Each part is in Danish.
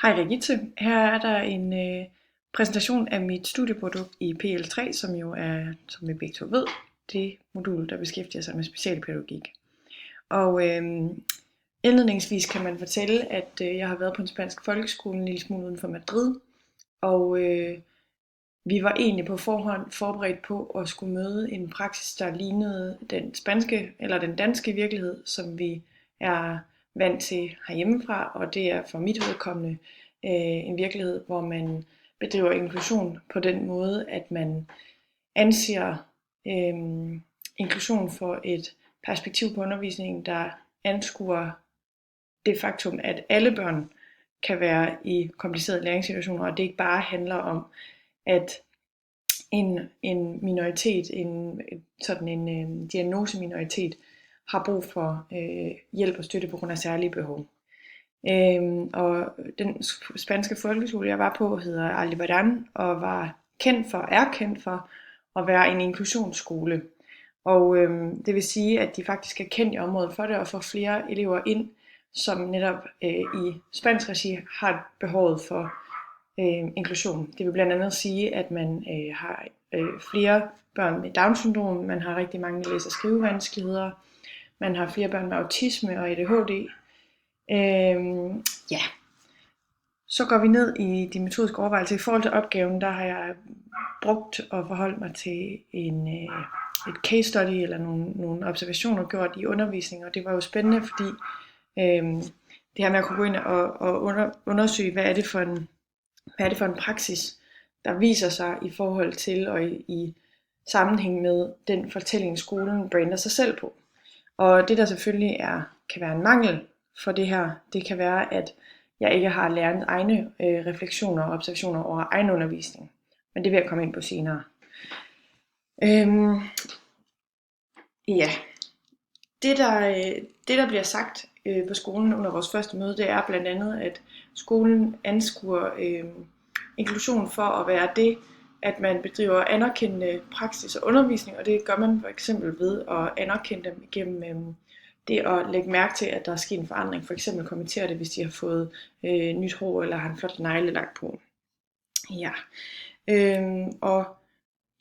Hej Rigitte, her er der en præsentation af mit studieprodukt i PL3, som jo er, som vi begge to ved, det modul, der beskæftiger sig med specialpædagogik. Og indledningsvis kan man fortælle, at jeg har været på en spansk folkeskole en lille smule uden for Madrid, og vi var egentlig på forhånd forberedt på at skulle møde en praksis, der lignede den spanske eller den danske virkelighed, som vi er vant til herhjemmefra, og det er for mit vedkommende en virkelighed, hvor man bedriver inklusion på den måde, at man anser inklusion for et perspektiv på undervisningen, der anskuer det faktum, at alle børn kan være i komplicerede læringssituationer, og det ikke bare handler om, at en minoritet, en diagnoseminoritet, har brug for hjælp og støtte på grund af særlige behov. Og den spanske folkeskole, jeg var på, hedder Aldebarán, og er kendt for at være en inklusionsskole. Og det vil sige, at de faktisk er kendt i området for det, og får flere elever ind, som netop i spansk regi har behovet for inklusion. Det vil blandt andet sige, at man har flere børn med Down-syndrom, man har rigtig mange læse- og skrivevanskeligheder, man har flere børn med autisme og ADHD. Så går vi ned i de metodiske overvejelser. I forhold til opgaven, der har jeg brugt og forholdt mig til et case study eller nogle observationer gjort i undervisning, og det var jo spændende, fordi det her med at kunne gå ind og undersøge, hvad er det for en praksis, der viser sig i forhold til og i sammenhæng med den fortælling, skolen brander sig selv på. Og det der selvfølgelig kan være en mangel for det her, det kan være, at jeg ikke har lærerens egne refleksioner og observationer over egen undervisning. Men det vil jeg komme ind på senere. Det der bliver sagt på skolen under vores første møde, det er blandt andet, at skolen anskuer inklusion for at være det, at man bedriver anerkendende praksis og undervisning, og det gør man for eksempel ved at anerkende dem gennem det at lægge mærke til, at der er sket en forandring. For eksempel kommentere det, hvis de har fået nyt hår eller har en flot negle lagt på. Ja. Og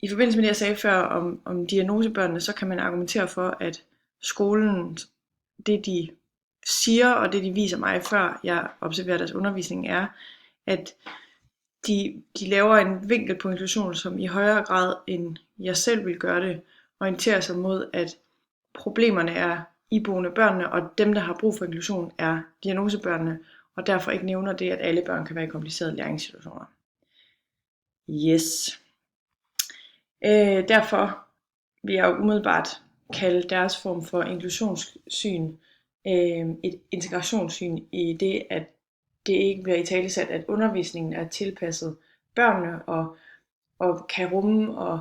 i forbindelse med det, jeg sagde før om diagnosebørnene, så kan man argumentere for, at skolen, det de siger, og det de viser mig, før jeg observerer deres undervisning, er, at de laver en vinkel på inklusion, som i højere grad end jeg selv vil gøre det, orienterer sig mod, at problemerne er iboende børnene, og dem, der har brug for inklusion, er diagnosebørnene, og derfor ikke nævner det, at alle børn kan være i komplicerede læringssituationer. Yes. Derfor vil jeg jo umiddelbart kalde deres form for inklusionssyn et integrationssyn, i det, at det ikke bliver italesat, at undervisningen er tilpasset børnene og kan rumme og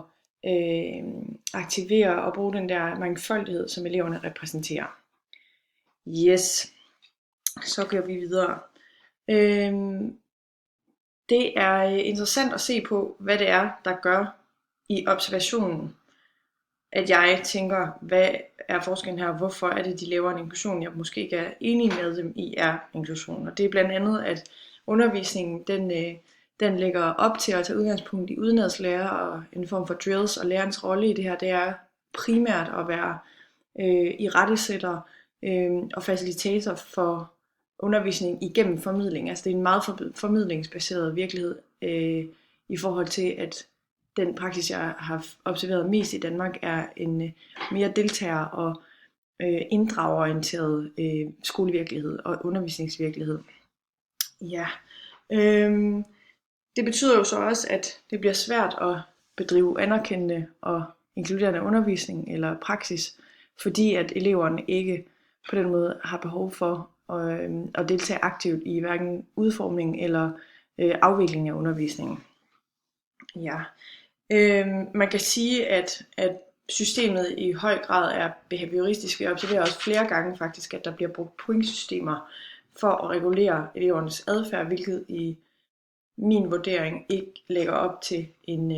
aktivere og bruge den der mangfoldighed, som eleverne repræsenterer. Yes, så går vi videre. Det er interessant at se på, hvad det er, der gør i observationen, at jeg tænker, hvad er forskellen her, hvorfor er det, de laver en inklusion, jeg måske ikke er enig med dem i, er inklusion. Og det er blandt andet, at undervisningen, den lægger op til at tage udgangspunkt i udenadslære og en form for drills, og lærerens rolle i det her, det er primært at være irettesætter og facilitator for undervisning igennem formidling. Altså det er en meget formidlingsbaseret virkelighed i forhold til, at den praksis, jeg har observeret mest i Danmark, er en mere deltager- og inddragerorienteret skolevirkelighed og undervisningsvirkelighed. Ja. Det betyder jo så også, at det bliver svært at bedrive anerkendende og inkluderende undervisning eller praksis, fordi at eleverne ikke på den måde har behov for at deltage aktivt i hverken udformning eller afvikling af undervisningen. Ja. Man kan sige, at systemet i høj grad er behavioristisk. Vi observerer også flere gange faktisk, at der bliver brugt pointsystemer for at regulere elevernes adfærd, hvilket i min vurdering ikke lægger op til en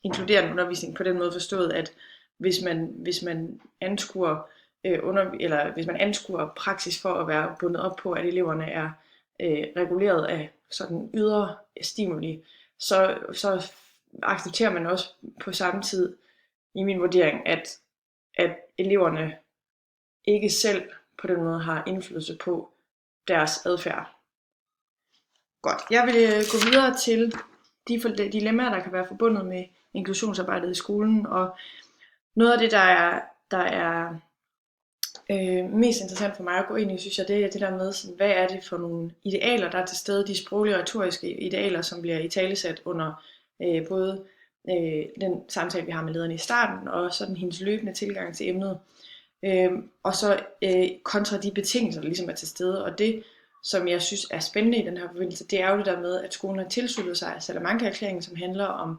inkluderende undervisning, på den måde forstået, at hvis man anskuer eller hvis man anskuer praksis for at være bundet op på, at eleverne er reguleret af sådan ydre stimuli, så accepterer man også på samme tid, i min vurdering, at eleverne ikke selv på den måde har indflydelse på deres adfærd. Godt, jeg vil gå videre til de dilemmaer, der kan være forbundet med inklusionsarbejdet i skolen, og noget af det, der er mest interessant for mig at gå ind i, synes jeg, det er det der med, sådan, hvad er det for nogle idealer, der er til stede, de sproglige og retoriske idealer, som bliver italesat under både den samtale, vi har med lederne i starten, og sådan hendes løbende tilgang til emnet, og så kontra de betingelser, der ligesom er til stede. Og det, som jeg synes er spændende i den her forbindelse, det er jo det der med, at skolen har tilsluttet sig Salamanca-erklæringen, som handler om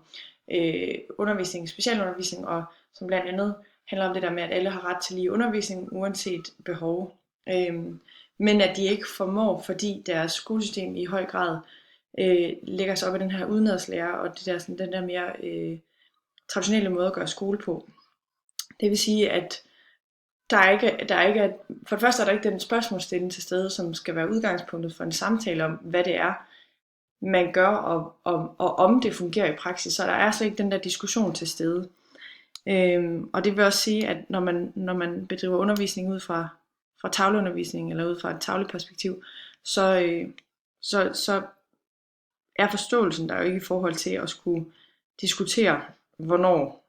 undervisning, specialundervisning, og som blandt andet handler om det der med, at alle har ret til lige undervisning, uanset behov. Men at de ikke formår, fordi deres skolesystem i høj grad lægger sig op af den her udenadslære, og det der, sådan, den der mere traditionelle måde at gøre skole på. Det vil sige, at der ikke er, for det første er der ikke den spørgsmålsstilling til stede, som skal være udgangspunktet for en samtale om, hvad det er, man gør, og om det fungerer i praksis. Så der er slet ikke den der diskussion til stede. Og det vil også sige, at når man bedriver undervisning ud fra tavleundervisning, eller ud fra et tavleperspektiv, så er forståelsen der jo ikke i forhold til at skulle diskutere, hvornår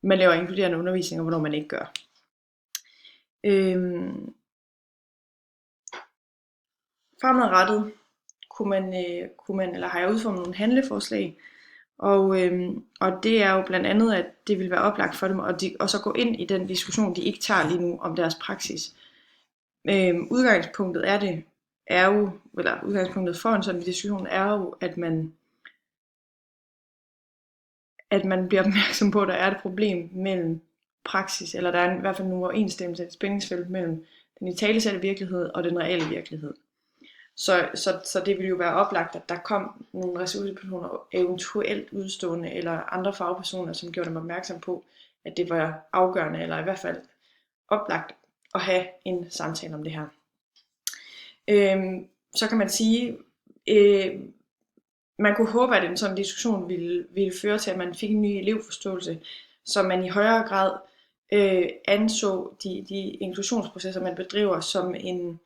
man laver inkluderende undervisning, og hvornår man ikke gør. Fremadrettet kunne man, eller har jeg udformet nogle handleforslag, og det er jo blandt andet, at det vil være oplagt for dem, og så gå ind i den diskussion, de ikke tager lige nu om deres praksis. Udgangspunktet for en sådan diskussion er jo, at man bliver opmærksom på, at der er et problem mellem praksis, eller der er i hvert fald nogle overensstemmelse, et spændingsfelt mellem den italesatte virkelighed og den reelle virkelighed. Så det ville jo være oplagt, at der kom nogle ressourcepersoner, eventuelt udstående eller andre fagpersoner, som gjorde dem opmærksom på, at det var afgørende, eller i hvert fald oplagt at have en samtale om det her. Så kan man sige, man kunne håbe, at en sådan diskussion ville føre til, at man fik en ny elevforståelse, så man i højere grad anså de inklusionsprocesser, man bedriver, som en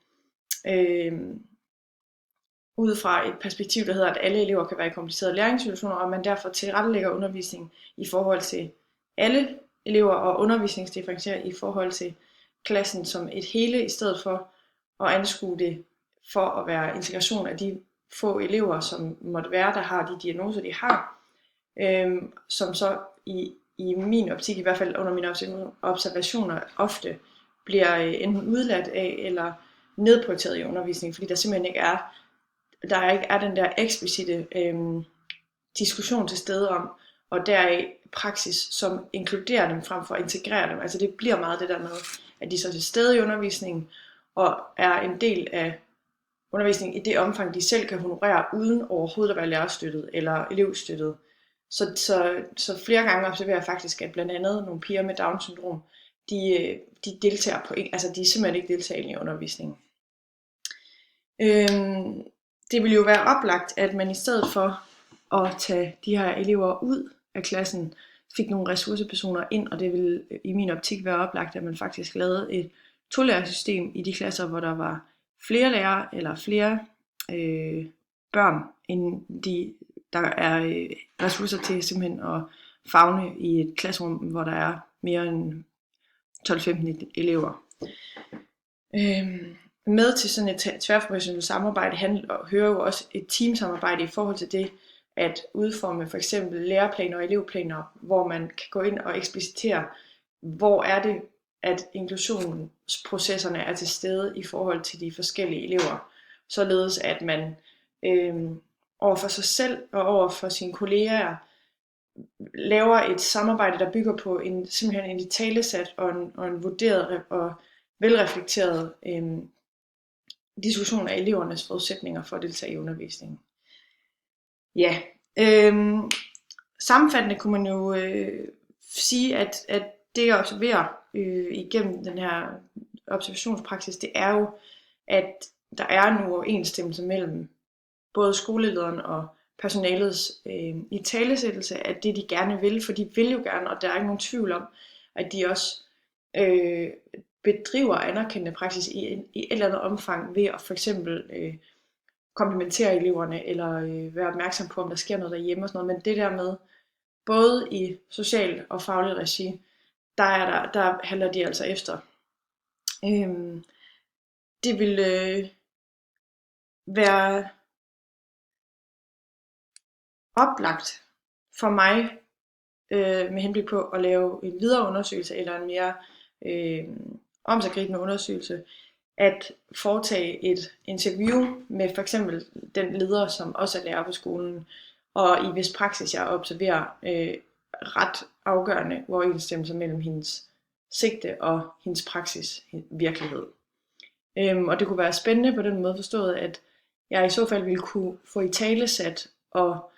ud fra et perspektiv, der hedder, at alle elever kan være i komplicerede læringssituationer, og man derfor tilrettelægger undervisning i forhold til alle elever, og undervisningsdifferentierer i forhold til klassen som et hele, i stedet for at anskue det for at være integration af de få elever, som måtte være, der har de diagnoser, de har, som så i min optik, i hvert fald under mine observationer, ofte bliver enten udladt af eller nedprioriteret i undervisningen, fordi der simpelthen ikke er den der eksplicite diskussion til stede om, og deraf praksis, som inkluderer dem frem for at integrere dem. Altså det bliver meget det der med, at de så er til stede i undervisningen, og er en del af undervisningen i det omfang, de selv kan honorere, uden overhovedet at være lærerstøttet eller elevstøttet. Så flere gange observerer jeg faktisk, at blandt andet nogle piger med Down-syndrom, de deltager på, altså de er simpelthen ikke deltagende i undervisningen. Det vil jo være oplagt, at man i stedet for at tage de her elever ud af klassen, fik nogle ressourcepersoner ind, og det vil i min optik være oplagt, at man faktisk lavede et tolærersystem i de klasser, hvor der var flere lærere eller flere børn, end der er ressourcer til simpelthen at favne i et klasserum, hvor der er mere end 12-15 elever. Med til sådan et tværprofessionelt samarbejde hører jo også et teamsamarbejde i forhold til det at udforme for eksempel læreplaner og elevplaner, hvor man kan gå ind og eksplicitere, hvor er det, at inklusionsprocesserne er til stede i forhold til de forskellige elever, således at man over for sig selv og over for sine kolleger laver et samarbejde, der bygger på simpelthen en italesat og en vurderet og velreflekteret diskussion af elevernes forudsætninger for at deltage i undervisningen. Ja, sammenfattende kunne man jo sige, at det jeg observerer igennem den her observationspraksis, det er jo, at der er en uoverensstemmelse mellem både skolelederen og personalets italesættelse af det, de gerne vil, for de vil jo gerne, og der er ikke nogen tvivl om, at de også bedriver anerkendende praksis i et eller andet omfang ved at for eksempel komplimentere eleverne, eller være opmærksom på, om der sker noget derhjemme og sådan noget. Men det der med, både i social og faglig regi, der handler de altså efter. Det vil være oplagt for mig med henblik på at lave en videre undersøgelse eller en mere omsiggribende undersøgelse, at foretage et interview med for eksempel den leder, som også er lærer på skolen, og i hvis praksis jeg observerer ret afgørende uoverensstemmelse mellem hendes sigte og hendes praksis virkelighed. Og det kunne være spændende på den måde forstået, at jeg i så fald ville kunne få italesat og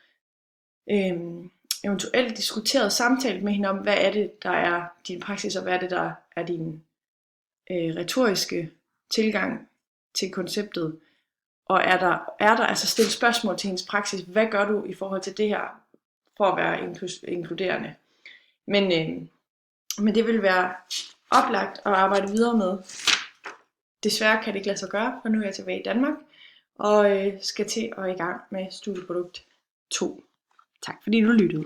eventuelt diskuteret samtalt med hende om, hvad er det, der er din praksis, og hvad er det, der er din retoriske tilgang til konceptet. Og er der altså stillet spørgsmål til hendes praksis, hvad gør du i forhold til det her, for at være inkluderende. Men det vil være oplagt at arbejde videre med. Desværre kan det ikke lade sig gøre, for nu er jeg tilbage i Danmark, og skal til at i gang med studieprodukt 2. Tak fordi du lyttede.